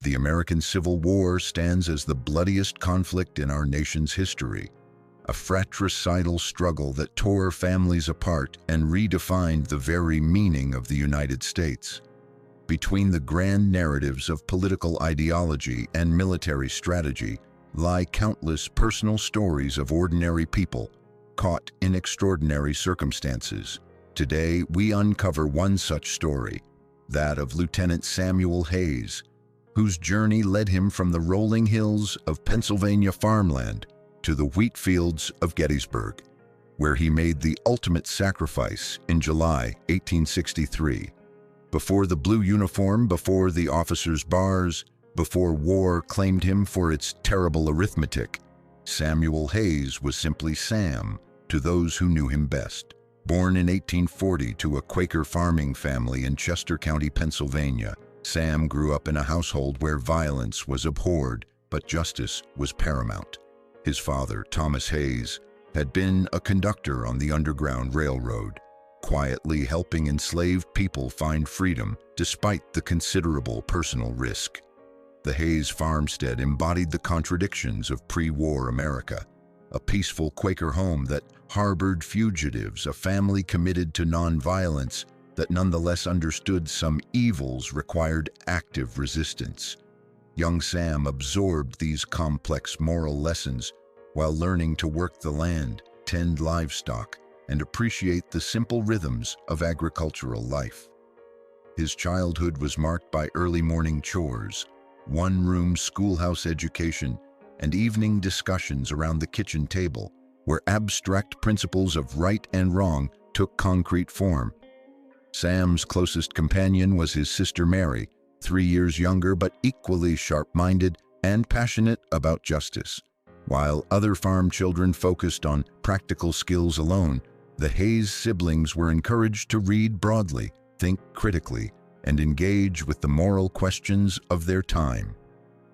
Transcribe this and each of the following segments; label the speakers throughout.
Speaker 1: The American Civil War stands as the bloodiest conflict in our nation's history, a fratricidal struggle that tore families apart and redefined the very meaning of the United States. Between the grand narratives of political ideology and military strategy lie countless personal stories of ordinary people caught in extraordinary circumstances. Today, we uncover one such story, that of Lieutenant Samuel Hayes, whose journey led him from the rolling hills of Pennsylvania farmland to the wheat fields of Gettysburg, where he made the ultimate sacrifice in July 1863. Before the blue uniform, before the officers' bars, before war claimed him for its terrible arithmetic, Samuel Hayes was simply Sam to those who knew him best. Born in 1840 to a Quaker farming family in Chester County, Pennsylvania, Sam grew up in a household where violence was abhorred, but justice was paramount. His father, Thomas Hayes, had been a conductor on the Underground Railroad, quietly helping enslaved people find freedom despite the considerable personal risk. The Hayes farmstead embodied the contradictions of pre-war America, a peaceful Quaker home that harbored fugitives, a family committed to nonviolence that nonetheless understood some evils required active resistance. Young Sam absorbed these complex moral lessons while learning to work the land, tend livestock, and appreciate the simple rhythms of agricultural life. His childhood was marked by early morning chores, one-room schoolhouse education, and evening discussions around the kitchen table, where abstract principles of right and wrong took concrete form. Sam's closest companion was his sister Mary, 3 years younger but equally sharp-minded and passionate about justice. While other farm children focused on practical skills alone, the Hayes siblings were encouraged to read broadly, think critically, and engage with the moral questions of their time.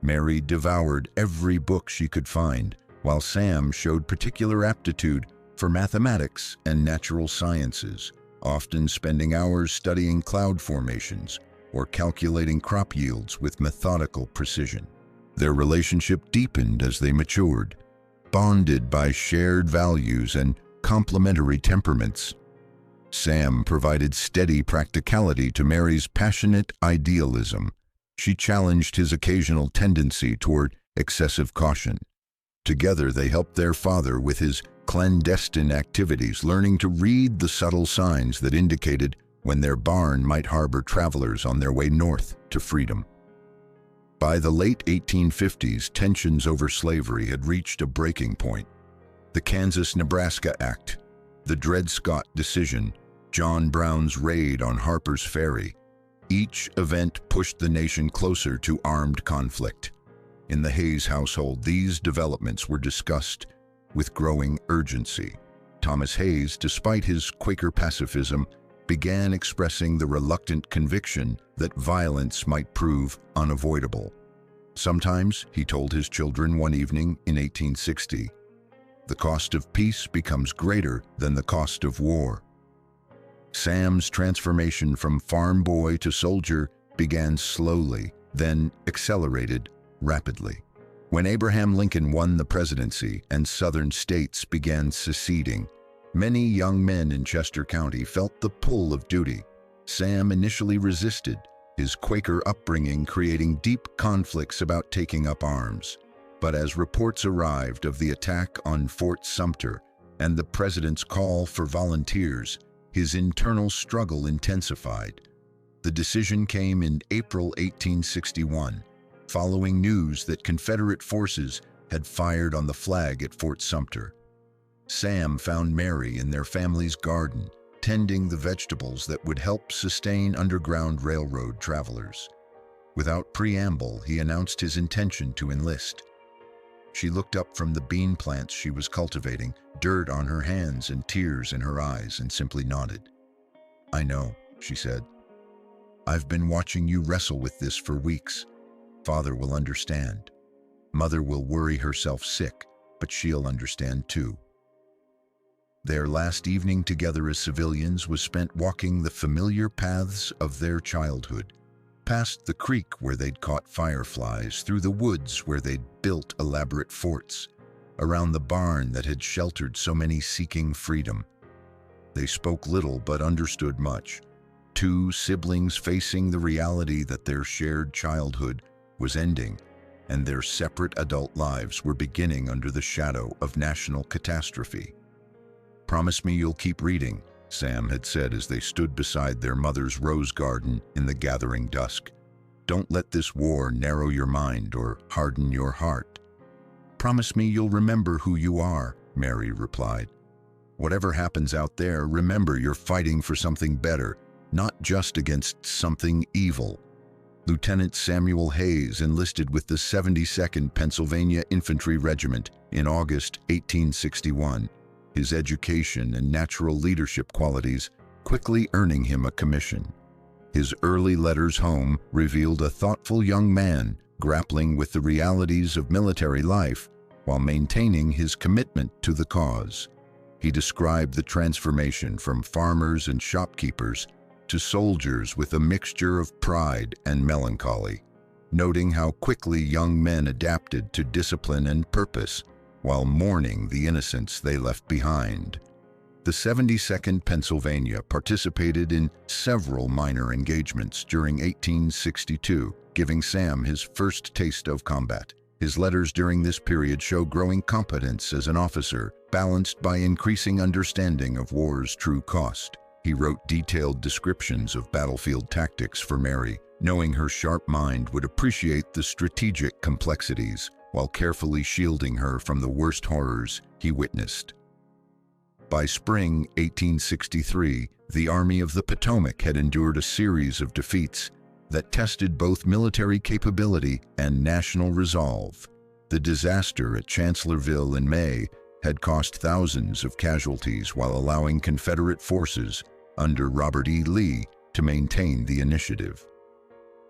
Speaker 1: Mary devoured every book she could find, while Sam showed particular aptitude for mathematics and natural sciences, often spending hours studying cloud formations or calculating crop yields with methodical precision. Their relationship deepened as they matured, bonded by shared values and complementary temperaments. Sam provided steady practicality to Mary's passionate idealism. She challenged his occasional tendency toward excessive caution. Together, they helped their father with his clandestine activities, learning to read the subtle signs that indicated when their barn might harbor travelers on their way north to freedom. By the late 1850s, tensions over slavery had reached a breaking point. The Kansas-Nebraska Act, the Dred Scott decision, John Brown's raid on Harper's Ferry, each event pushed the nation closer to armed conflict. In the Hayes household, these developments were discussed with growing urgency. Thomas Hayes, despite his Quaker pacifism, began expressing the reluctant conviction that violence might prove unavoidable. Sometimes, he told his children one evening in 1860, the cost of peace becomes greater than the cost of war. Sam's transformation from farm boy to soldier began slowly, then accelerated rapidly. When Abraham Lincoln won the presidency and southern states began seceding, many young men in Chester County felt the pull of duty. Sam initially resisted, his Quaker upbringing creating deep conflicts about taking up arms. But as reports arrived of the attack on Fort Sumter and the president's call for volunteers, his internal struggle intensified. The decision came in April 1861, following news that Confederate forces had fired on the flag at Fort Sumter. Sam found Mary in their family's garden, tending the vegetables that would help sustain Underground Railroad travelers. Without preamble, he announced his intention to enlist. She looked up from the bean plants she was cultivating, dirt on her hands and tears in her eyes, and simply nodded. "I know," she said. "I've been watching you wrestle with this for weeks. Father will understand. Mother will worry herself sick, but she'll understand too." Their last evening together as civilians was spent walking the familiar paths of their childhood, past the creek where they'd caught fireflies, through the woods where they'd built elaborate forts, around the barn that had sheltered so many seeking freedom. They spoke little but understood much. Two siblings facing the reality that their shared childhood was ending and their separate adult lives were beginning under the shadow of national catastrophe. "Promise me you'll keep reading," Sam had said as they stood beside their mother's rose garden in the gathering dusk. "Don't let this war narrow your mind or harden your heart." "Promise me you'll remember who you are," Mary replied. "Whatever happens out there, remember you're fighting for something better, not just against something evil." Lieutenant Samuel Hayes enlisted with the 72nd Pennsylvania Infantry Regiment in August 1861, his education and natural leadership qualities quickly earning him a commission. His early letters home revealed a thoughtful young man grappling with the realities of military life while maintaining his commitment to the cause. He described the transformation from farmers and shopkeepers to soldiers with a mixture of pride and melancholy, noting how quickly young men adapted to discipline and purpose while mourning the innocence they left behind. The 72nd Pennsylvania participated in several minor engagements during 1862, giving Sam his first taste of combat. His letters during this period show growing competence as an officer, balanced by increasing understanding of war's true cost. He wrote detailed descriptions of battlefield tactics for Mary, knowing her sharp mind would appreciate the strategic complexities while carefully shielding her from the worst horrors he witnessed. By spring 1863, the Army of the Potomac had endured a series of defeats that tested both military capability and national resolve. The disaster at Chancellorsville in May had cost thousands of casualties while allowing Confederate forces under Robert E. Lee to maintain the initiative.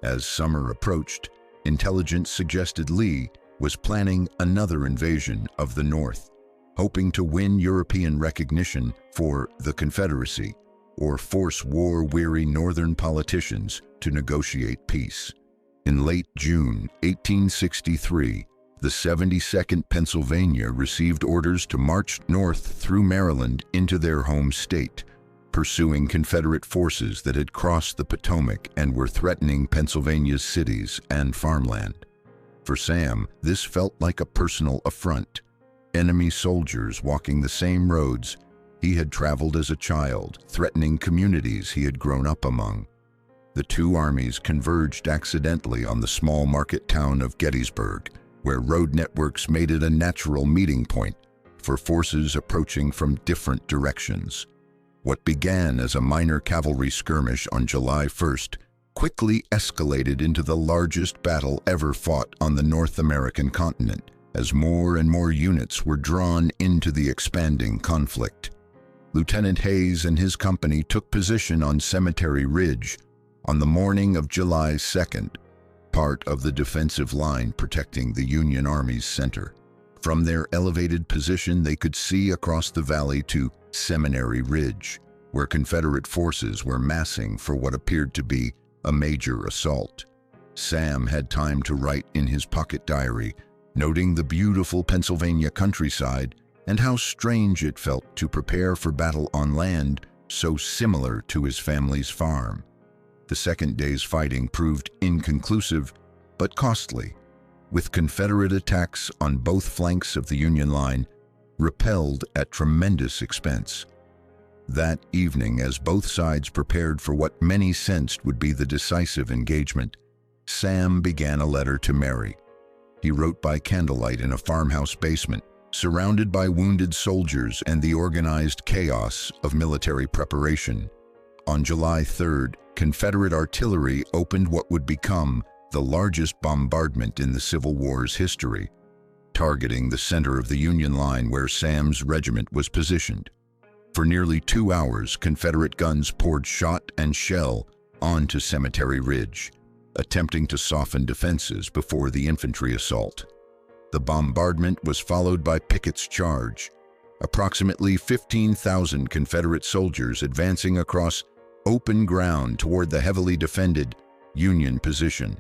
Speaker 1: As summer approached, intelligence suggested Lee was planning another invasion of the North, hoping to win European recognition for the Confederacy or force war-weary Northern politicians to negotiate peace. In late June 1863, the 72nd Pennsylvania received orders to march north through Maryland into their home state, pursuing Confederate forces that had crossed the Potomac and were threatening Pennsylvania's cities and farmland. For Sam, this felt like a personal affront. Enemy soldiers walking the same roads he had traveled as a child, threatening communities he had grown up among. The two armies converged accidentally on the small market town of Gettysburg, where road networks made it a natural meeting point for forces approaching from different directions. What began as a minor cavalry skirmish on July 1st quickly escalated into the largest battle ever fought on the North American continent, as more and more units were drawn into the expanding conflict. Lieutenant Hayes and his company took position on Cemetery Ridge on the morning of July 2nd, part of the defensive line protecting the Union Army's center. From their elevated position, they could see across the valley to Seminary Ridge, where Confederate forces were massing for what appeared to be a major assault. Sam had time to write in his pocket diary, noting the beautiful Pennsylvania countryside and how strange it felt to prepare for battle on land so similar to his family's farm. The second day's fighting proved inconclusive but costly, with Confederate attacks on both flanks of the Union line repelled at tremendous expense. That evening, as both sides prepared for what many sensed would be the decisive engagement, Sam began a letter to Mary. He wrote by candlelight in a farmhouse basement, surrounded by wounded soldiers and the organized chaos of military preparation. On July 3rd, Confederate artillery opened what would become the largest bombardment in the Civil War's history, targeting the center of the Union line where Sam's regiment was positioned. For nearly 2 hours, Confederate guns poured shot and shell onto Cemetery Ridge, attempting to soften defenses before the infantry assault. The bombardment was followed by Pickett's charge, approximately 15,000 Confederate soldiers advancing across open ground toward the heavily defended Union position.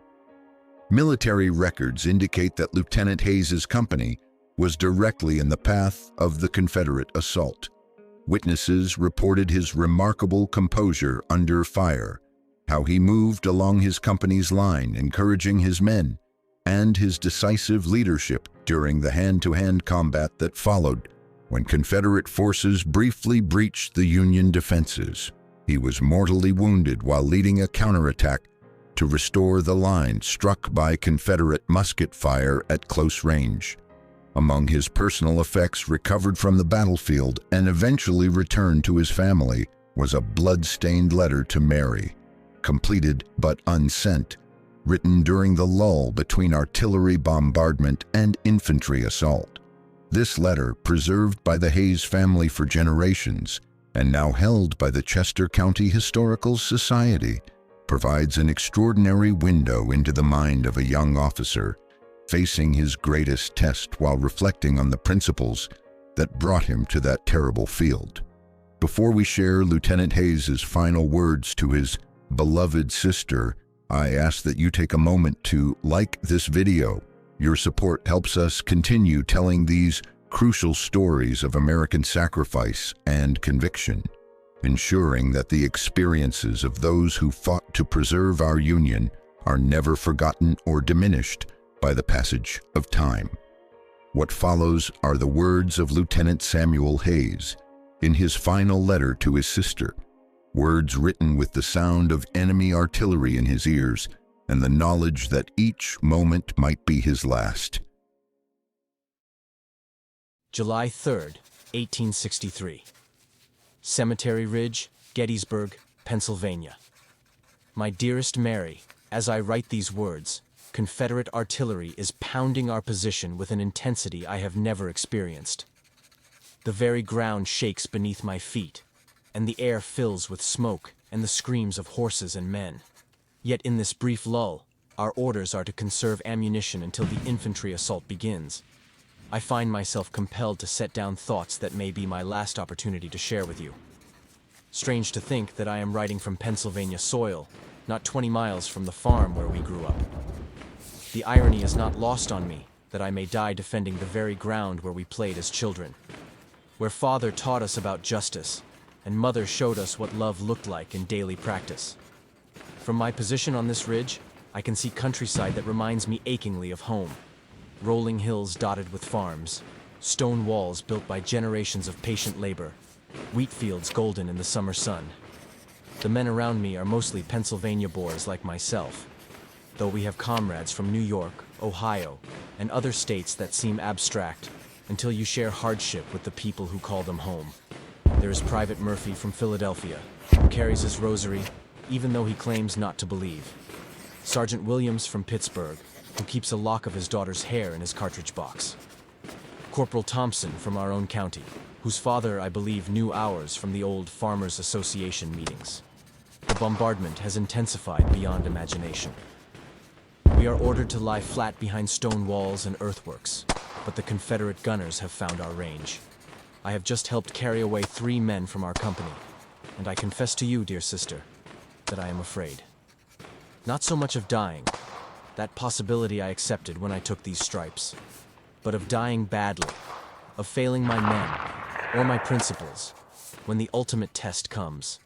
Speaker 1: Military records indicate that Lieutenant Hayes's company was directly in the path of the Confederate assault. Witnesses reported his remarkable composure under fire, how he moved along his company's line, encouraging his men, and his decisive leadership during the hand-to-hand combat that followed when Confederate forces briefly breached the Union defenses. He was mortally wounded while leading a counterattack to restore the line struck by Confederate musket fire at close range. Among his personal effects recovered from the battlefield and eventually returned to his family was a blood-stained letter to Mary, completed but unsent, written during the lull between artillery bombardment and infantry assault. This letter, preserved by the Hayes family for generations and now held by the Chester County Historical Society, provides an extraordinary window into the mind of a young officer facing his greatest test while reflecting on the principles that brought him to that terrible field. Before we share Lieutenant Hayes's final words to his beloved sister, I ask that you take a moment to like this video. Your support helps us continue telling these crucial stories of American sacrifice and conviction, ensuring that the experiences of those who fought to preserve our Union are never forgotten or diminished by the passage of time. What follows are the words of Lieutenant Samuel Hayes in his final letter to his sister, words written with the sound of enemy artillery in his ears and the knowledge that each moment might be his last.
Speaker 2: July 3rd, 1863. Cemetery Ridge, Gettysburg, Pennsylvania. My dearest Mary, as I write these words, Confederate artillery is pounding our position with an intensity I have never experienced. The very ground shakes beneath my feet, and the air fills with smoke and the screams of horses and men. Yet in this brief lull, our orders are to conserve ammunition until the infantry assault begins. I find myself compelled to set down thoughts that may be my last opportunity to share with you. Strange to think that I am writing from Pennsylvania soil, not 20 miles from the farm where we grew up. The irony is not lost on me that I may die defending the very ground where we played as children, where Father taught us about justice, and Mother showed us what love looked like in daily practice. From my position on this ridge, I can see countryside that reminds me achingly of home. Rolling hills dotted with farms, stone walls built by generations of patient labor, wheat fields golden in the summer sun. The men around me are mostly Pennsylvania boys like myself, though we have comrades from New York, Ohio, and other states that seem abstract until you share hardship with the people who call them home. There is Private Murphy from Philadelphia, who carries his rosary, even though he claims not to believe. Sergeant Williams from Pittsburgh, who keeps a lock of his daughter's hair in his cartridge box. Corporal Thompson from our own county, whose father, I believe, knew ours from the old Farmers Association meetings. The bombardment has intensified beyond imagination. We are ordered to lie flat behind stone walls and earthworks, but the Confederate gunners have found our range. I have just helped carry away 3 men from our company, and I confess to you, dear sister, that I am afraid. Not so much of dying, that possibility I accepted when I took these stripes, but of dying badly, of failing my men, or my principles, when the ultimate test comes.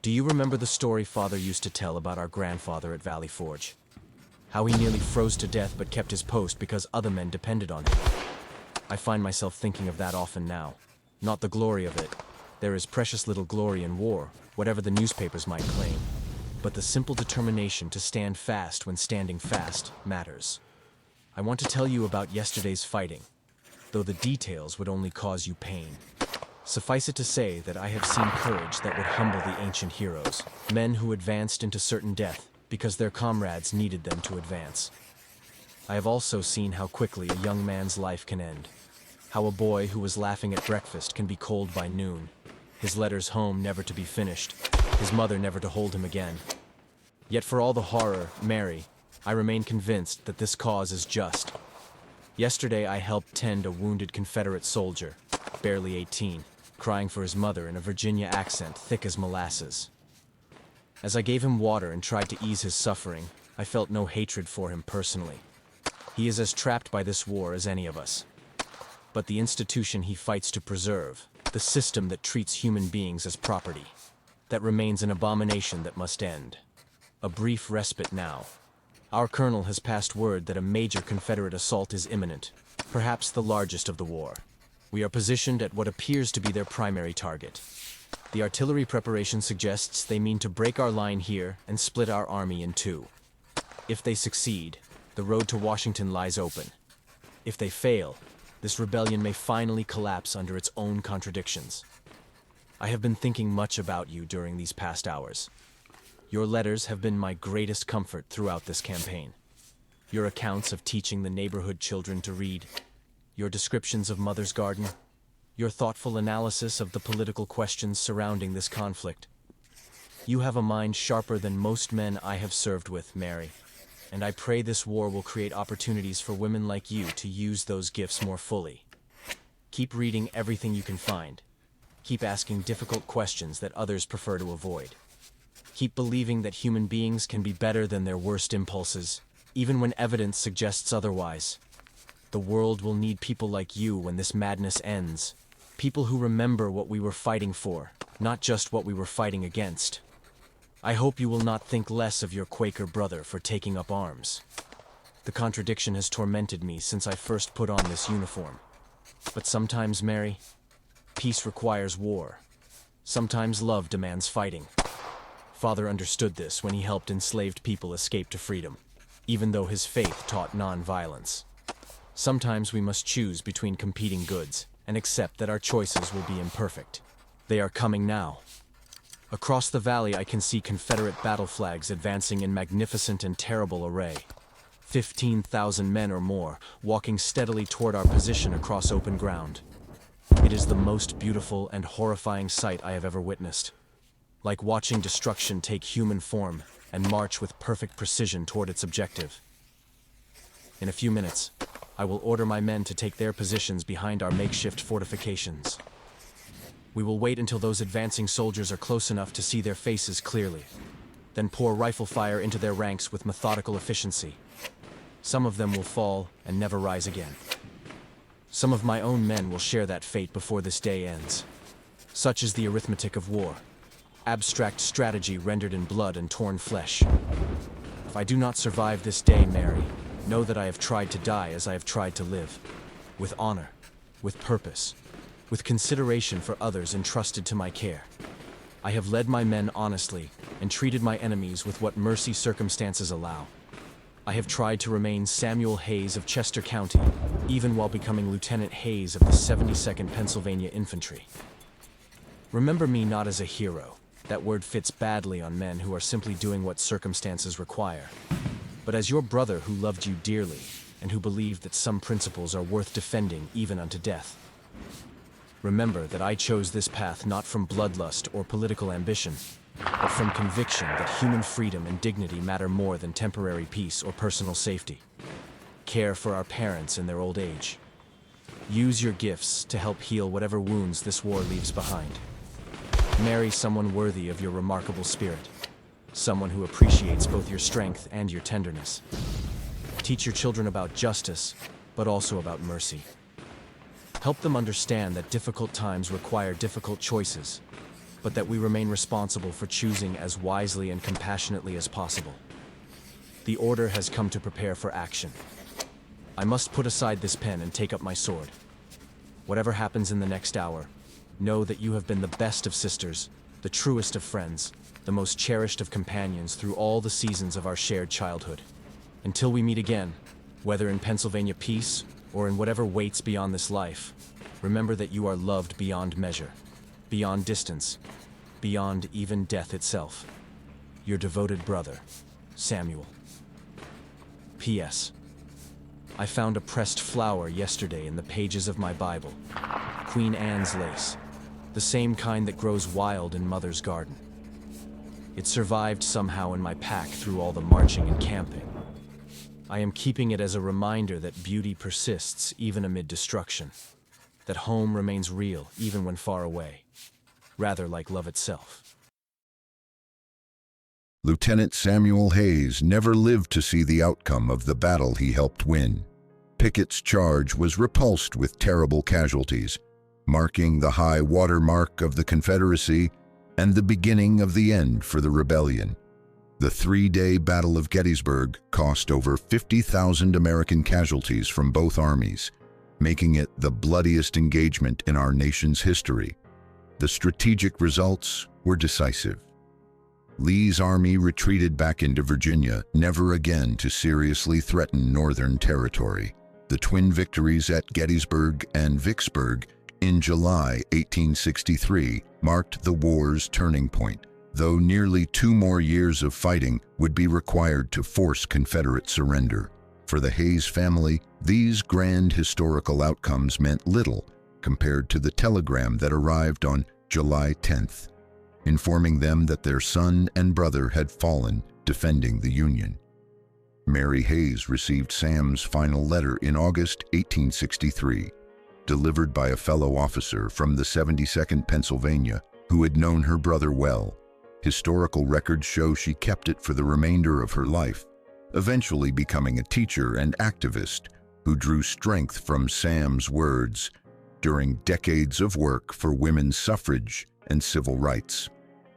Speaker 2: Do you remember the story Father used to tell about our grandfather at Valley Forge? How he nearly froze to death but kept his post because other men depended on him. I find myself thinking of that often now. Not the glory of it. There is precious little glory in war, whatever the newspapers might claim. But the simple determination to stand fast when standing fast matters. I want to tell you about yesterday's fighting, though the details would only cause you pain. Suffice it to say that I have seen courage that would humble the ancient heroes, men who advanced into certain death because their comrades needed them to advance. I have also seen how quickly a young man's life can end, how a boy who was laughing at breakfast can be cold by noon, his letters home never to be finished, his mother never to hold him again. Yet for all the horror, Mary, I remain convinced that this cause is just. Yesterday I helped tend a wounded Confederate soldier, barely 18, crying for his mother in a Virginia accent thick as molasses. As I gave him water and tried to ease his suffering, I felt no hatred for him personally. He is as trapped by this war as any of us. But the institution he fights to preserve, the system that treats human beings as property, that remains an abomination that must end. A brief respite now. Our colonel has passed word that a major Confederate assault is imminent, perhaps the largest of the war. We are positioned at what appears to be their primary target. The artillery preparation suggests they mean to break our line here and split our army in two. If they succeed, the road to Washington lies open. If they fail, this rebellion may finally collapse under its own contradictions. I have been thinking much about you during these past hours. Your letters have been my greatest comfort throughout this campaign. Your accounts of teaching the neighborhood children to read, your descriptions of Mother's Garden, your thoughtful analysis of the political questions surrounding this conflict. You have a mind sharper than most men I have served with, Mary, and I pray this war will create opportunities for women like you to use those gifts more fully. Keep reading everything you can find. Keep asking difficult questions that others prefer to avoid. Keep believing that human beings can be better than their worst impulses, even when evidence suggests otherwise. The world will need people like you when this madness ends. People who remember what we were fighting for, not just what we were fighting against. I hope you will not think less of your Quaker brother for taking up arms. The contradiction has tormented me since I first put on this uniform. But sometimes, Mary, peace requires war. Sometimes love demands fighting. Father understood this when he helped enslaved people escape to freedom, even though his faith taught non-violence. Sometimes we must choose between competing goods and accept that our choices will be imperfect. They are coming now. Across the valley I can see Confederate battle flags advancing in magnificent and terrible array. 15,000 men or more, walking steadily toward our position across open ground. It is the most beautiful and horrifying sight I have ever witnessed. Like watching destruction take human form and march with perfect precision toward its objective. In a few minutes, I will order my men to take their positions behind our makeshift fortifications. We will wait until those advancing soldiers are close enough to see their faces clearly, then pour rifle fire into their ranks with methodical efficiency. Some of them will fall and never rise again. Some of my own men will share that fate before this day ends. Such is the arithmetic of war. Abstract strategy rendered in blood and torn flesh. If I do not survive this day, Mary, know that I have tried to die as I have tried to live. With honor, with purpose, with consideration for others entrusted to my care. I have led my men honestly and treated my enemies with what mercy circumstances allow. I have tried to remain Samuel Hayes of Chester County, even while becoming Lieutenant Hayes of the 72nd Pennsylvania Infantry. Remember me not as a hero. That word fits badly on men who are simply doing what circumstances require, but as your brother who loved you dearly and who believed that some principles are worth defending even unto death. Remember that I chose this path not from bloodlust or political ambition, but from conviction that human freedom and dignity matter more than temporary peace or personal safety. Care for our parents in their old age. Use your gifts to help heal whatever wounds this war leaves behind. Marry someone worthy of your remarkable spirit, someone who appreciates both your strength and your tenderness. Teach your children about justice, but also about mercy. Help them understand that difficult times require difficult choices, but that we remain responsible for choosing as wisely and compassionately as possible. The order has come to prepare for action. I must put aside this pen and take up my sword. Whatever happens in the next hour, know that you have been the best of sisters, the truest of friends, the most cherished of companions through all the seasons of our shared childhood. Until we meet again, whether in Pennsylvania peace or in whatever waits beyond this life, remember that you are loved beyond measure, beyond distance, beyond even death itself. Your devoted brother, Samuel. P.S. I found a pressed flower yesterday in the pages of my Bible. Queen Anne's lace, the same kind that grows wild in Mother's garden. It survived somehow in my pack through all the marching and camping. I am keeping it as a reminder that beauty persists even amid destruction, that home remains real even when far away, rather like love itself.
Speaker 1: Lieutenant Samuel Hayes never lived to see the outcome of the battle he helped win. Pickett's charge was repulsed with terrible casualties, marking the high water mark of the Confederacy and the beginning of the end for the rebellion. The three-day Battle of Gettysburg cost over 50,000 American casualties from both armies, making it the bloodiest engagement in our nation's history. The strategic results were decisive. Lee's army retreated back into Virginia, never again to seriously threaten Northern territory. The twin victories at Gettysburg and Vicksburg in July 1863 marked the war's turning point, though nearly 2 more years of fighting would be required to force Confederate surrender. For the Hayes family, these grand historical outcomes meant little compared to the telegram that arrived on July 10th, informing them that their son and brother had fallen defending the Union. Mary Hayes received Sam's final letter in August 1863, delivered by a fellow officer from the 72nd Pennsylvania who had known her brother well. Historical records show she kept it for the remainder of her life, eventually becoming a teacher and activist who drew strength from Sam's words during decades of work for women's suffrage and civil rights.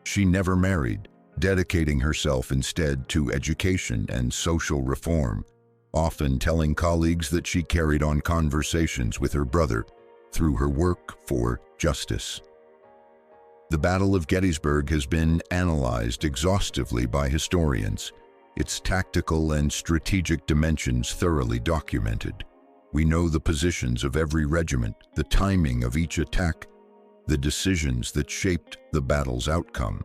Speaker 1: She never married, dedicating herself instead to education and social reform, often telling colleagues that she carried on conversations with her brother through her work for justice. The Battle of Gettysburg has been analyzed exhaustively by historians, its tactical and strategic dimensions thoroughly documented. We know the positions of every regiment, the timing of each attack, the decisions that shaped the battle's outcome.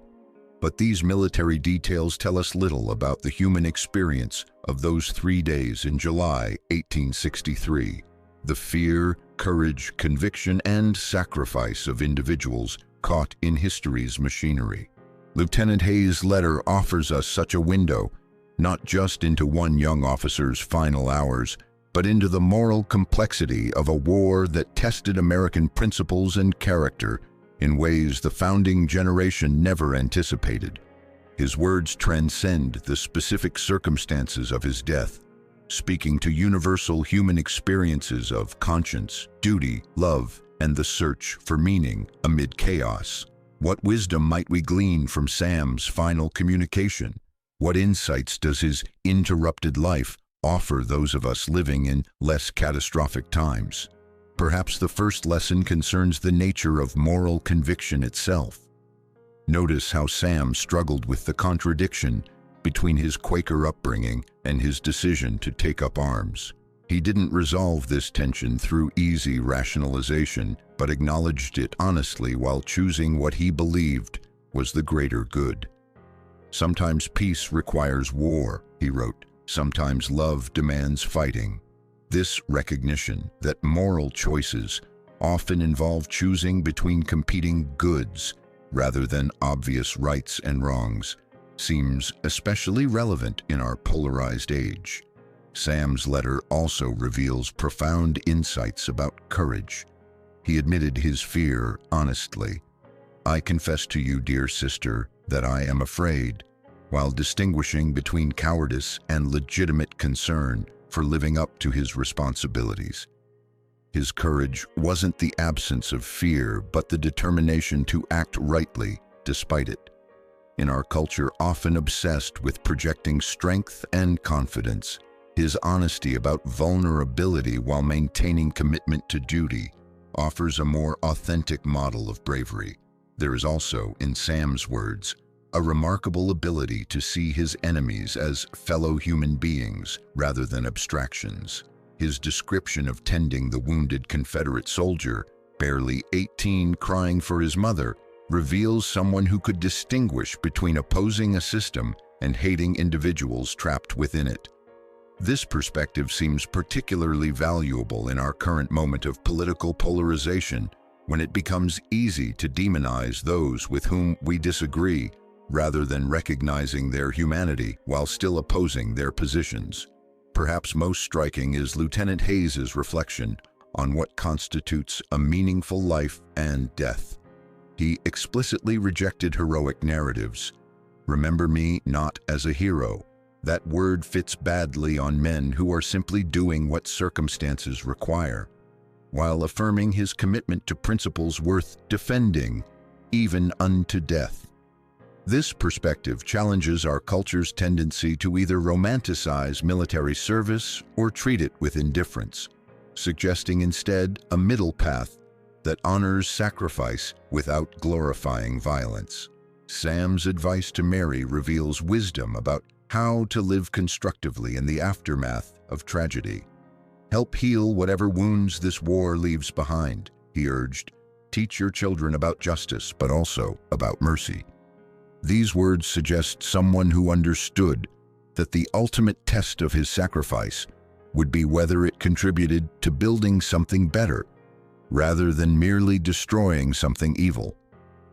Speaker 1: But these military details tell us little about the human experience of those 3 days in July 1863. The fear, courage, conviction, and sacrifice of individuals caught in history's machinery. Lieutenant Hayes' letter offers us such a window, not just into one young officer's final hours, but into the moral complexity of a war that tested American principles and character in ways the founding generation never anticipated. His words transcend the specific circumstances of his death, speaking to universal human experiences of conscience, duty, love, and the search for meaning amid chaos. What wisdom might we glean from Sam's final communication? What insights does his interrupted life offer those of us living in less catastrophic times? Perhaps the first lesson concerns the nature of moral conviction itself. Notice how Sam struggled with the contradiction between his Quaker upbringing and his decision to take up arms. He didn't resolve this tension through easy rationalization, but acknowledged it honestly while choosing what he believed was the greater good. "Sometimes peace requires war," he wrote. "Sometimes love demands fighting." This recognition that moral choices often involve choosing between competing goods rather than obvious rights and wrongs seems especially relevant in our polarized age. Sam's letter also reveals profound insights about courage. He admitted his fear honestly. "I confess to you, dear sister, that I am afraid," while distinguishing between cowardice and legitimate concern for living up to his responsibilities. His courage wasn't the absence of fear, but the determination to act rightly despite it. In our culture often obsessed with projecting strength and confidence, his honesty about vulnerability while maintaining commitment to duty offers a more authentic model of bravery. There is also, in Sam's words, a remarkable ability to see his enemies as fellow human beings rather than abstractions. His description of tending the wounded Confederate soldier, barely 18, crying for his mother, reveals someone who could distinguish between opposing a system and hating individuals trapped within it. This perspective seems particularly valuable in our current moment of political polarization, when it becomes easy to demonize those with whom we disagree, rather than recognizing their humanity while still opposing their positions. Perhaps most striking is Lieutenant Hayes's reflection on what constitutes a meaningful life and death. He explicitly rejected heroic narratives, Remember me not as a hero. That word fits badly on men who are simply doing what circumstances require, while affirming his commitment to principles worth defending, even unto death. This perspective challenges our culture's tendency to either romanticize military service or treat it with indifference, suggesting instead a middle path that honors sacrifice without glorifying violence. Sam's advice to Mary reveals wisdom about how to live constructively in the aftermath of tragedy. Help heal whatever wounds this war leaves behind, he urged. Teach your children about justice, but also about mercy. These words suggest someone who understood that the ultimate test of his sacrifice would be whether it contributed to building something better, rather than merely destroying something evil.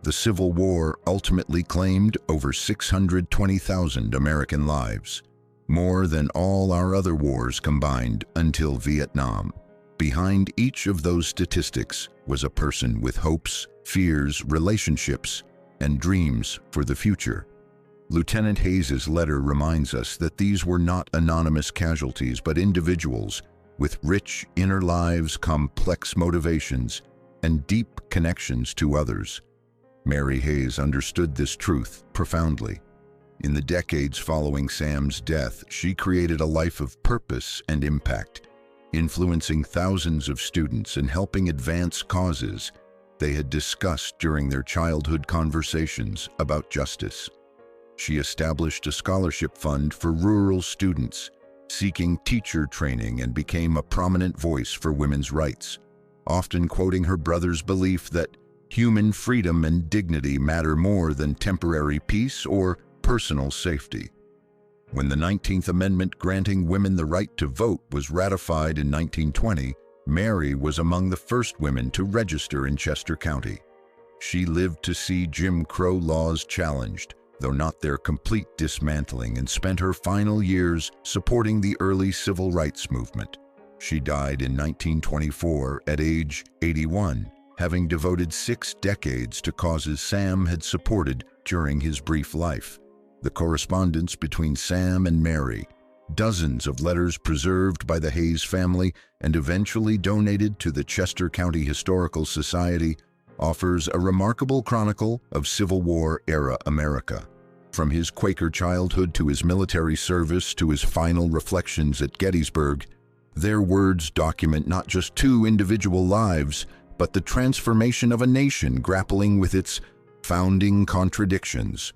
Speaker 1: The Civil War ultimately claimed over 620,000 American lives, more than all our other wars combined until Vietnam. Behind each of those statistics was a person with hopes, fears, relationships, and dreams for the future. Lieutenant Hayes's letter reminds us that these were not anonymous casualties, but individuals with rich inner lives, complex motivations, and deep connections to others. Mary Hayes understood this truth profoundly. In the decades following Sam's death, she created a life of purpose and impact, influencing thousands of students and helping advance causes they had discussed during their childhood conversations about justice. She established a scholarship fund for rural students seeking teacher training and became a prominent voice for women's rights, often quoting her brother's belief that human freedom and dignity matter more than temporary peace or personal safety. When the 19th Amendment granting women the right to vote was ratified in 1920, Mary was among the first women to register in Chester County. She lived to see Jim Crow laws challenged, though not their complete dismantling, and spent her final years supporting the early civil rights movement. She died in 1924 at age 81, having devoted 6 decades to causes Sam had supported during his brief life. The correspondence between Sam and Mary, dozens of letters preserved by the Hayes family and eventually donated to the Chester County Historical Society, offers a remarkable chronicle of Civil War-era America. From his Quaker childhood to his military service to his final reflections at Gettysburg, their words document not just 2 individual lives, but the transformation of a nation grappling with its founding contradictions.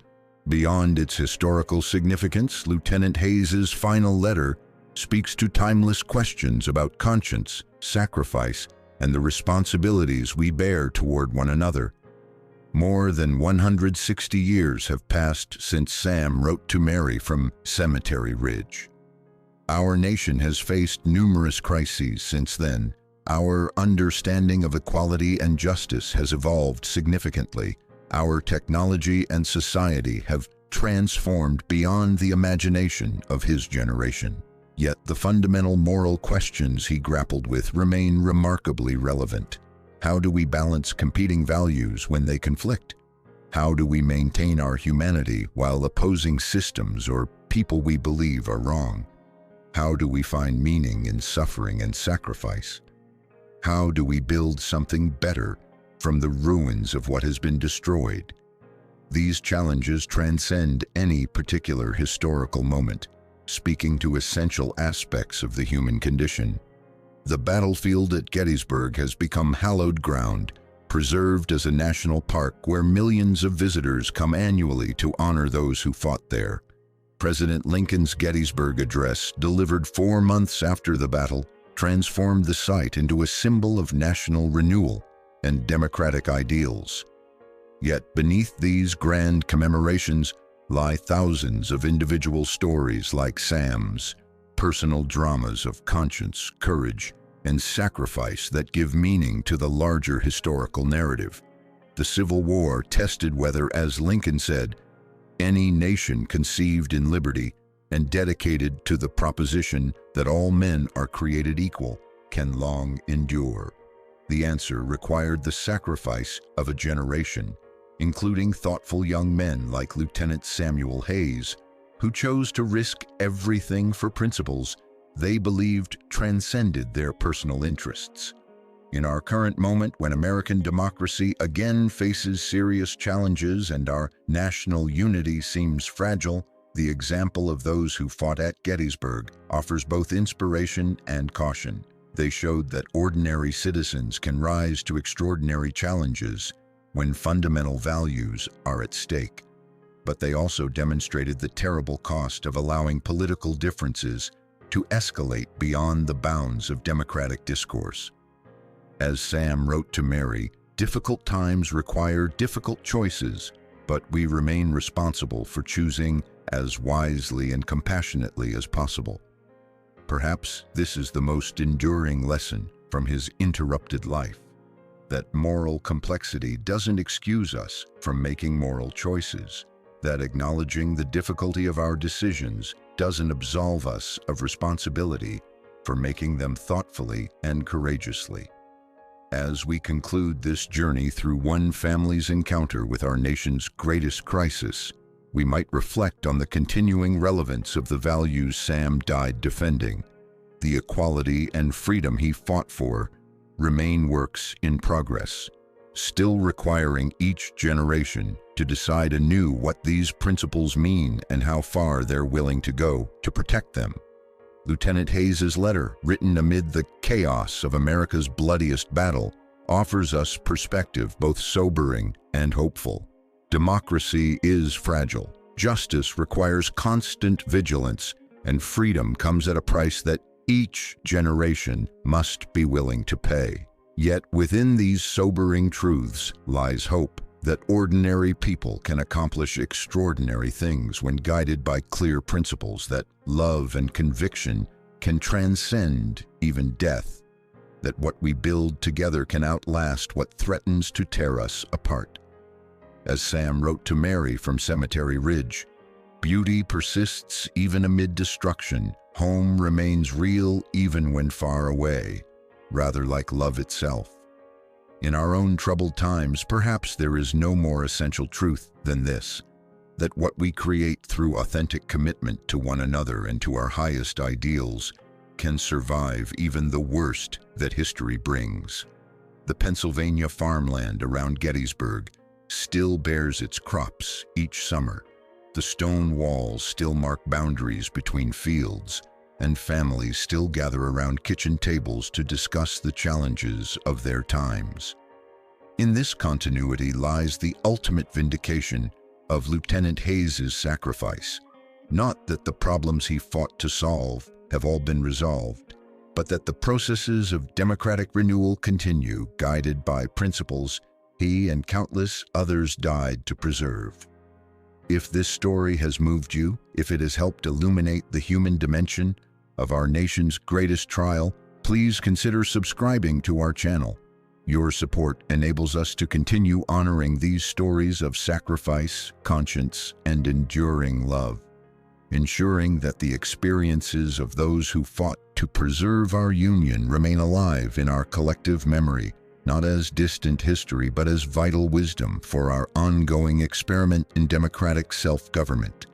Speaker 1: Beyond its historical significance, Lieutenant Hayes's final letter speaks to timeless questions about conscience, sacrifice, and the responsibilities we bear toward one another. More than 160 years have passed since Sam wrote to Mary from Cemetery Ridge. Our nation has faced numerous crises since then. Our understanding of equality and justice has evolved significantly. Our technology and society have transformed beyond the imagination of his generation. Yet the fundamental moral questions he grappled with remain remarkably relevant. How do we balance competing values when they conflict? How do we maintain our humanity while opposing systems or people we believe are wrong? How do we find meaning in suffering and sacrifice? How do we build something better from the ruins of what has been destroyed? These challenges transcend any particular historical moment, speaking to essential aspects of the human condition. The battlefield at Gettysburg has become hallowed ground, preserved as a national park where millions of visitors come annually to honor those who fought there. President Lincoln's Gettysburg Address, delivered 4 months after the battle, transformed the site into a symbol of national renewal and democratic ideals. Yet beneath these grand commemorations lie thousands of individual stories like Sam's, personal dramas of conscience, courage, and sacrifice that give meaning to the larger historical narrative. The Civil War tested whether, as Lincoln said, any nation conceived in liberty and dedicated to the proposition that all men are created equal can long endure. The answer required the sacrifice of a generation, including thoughtful young men like Lieutenant Samuel Hayes, who chose to risk everything for principles they believed transcended their personal interests. In our current moment, when American democracy again faces serious challenges and our national unity seems fragile, the example of those who fought at Gettysburg offers both inspiration and caution. They showed that ordinary citizens can rise to extraordinary challenges when fundamental values are at stake. But they also demonstrated the terrible cost of allowing political differences to escalate beyond the bounds of democratic discourse. As Sam wrote to Mary, difficult times require difficult choices, but we remain responsible for choosing as wisely and compassionately as possible. Perhaps this is the most enduring lesson from his interrupted life, that moral complexity doesn't excuse us from making moral choices, that acknowledging the difficulty of our decisions doesn't absolve us of responsibility for making them thoughtfully and courageously. As we conclude this journey through one family's encounter with our nation's greatest crisis, we might reflect on the continuing relevance of the values Sam died defending. The equality and freedom he fought for remain works in progress, still requiring each generation to decide anew what these principles mean and how far they're willing to go to protect them. Lieutenant Hayes's letter, written amid the chaos of America's bloodiest battle, offers us perspective both sobering and hopeful. Democracy is fragile. Justice requires constant vigilance, and freedom comes at a price that each generation must be willing to pay. Yet within these sobering truths lies hope that ordinary people can accomplish extraordinary things when guided by clear principles, that love and conviction can transcend even death, that what we build together can outlast what threatens to tear us apart. As Sam wrote to Mary from Cemetery Ridge, beauty persists even amid destruction. Home remains real even when far away, rather like love itself. In our own troubled times, perhaps there is no more essential truth than this, that what we create through authentic commitment to one another and to our highest ideals can survive even the worst that history brings. The Pennsylvania farmland around Gettysburg still bears its crops each summer. The stone walls still mark boundaries between fields, and families still gather around kitchen tables to discuss the challenges of their times. In this continuity lies the ultimate vindication of Lieutenant Hayes's sacrifice. Not that the problems he fought to solve have all been resolved, but that the processes of democratic renewal continue, guided by principles he and countless others died to preserve. If this story has moved you, if it has helped illuminate the human dimension of our nation's greatest trial, please consider subscribing to our channel. Your support enables us to continue honoring these stories of sacrifice, conscience, and enduring love, ensuring that the experiences of those who fought to preserve our union remain alive in our collective memory, not as distant history but as vital wisdom for our ongoing experiment in democratic self-government.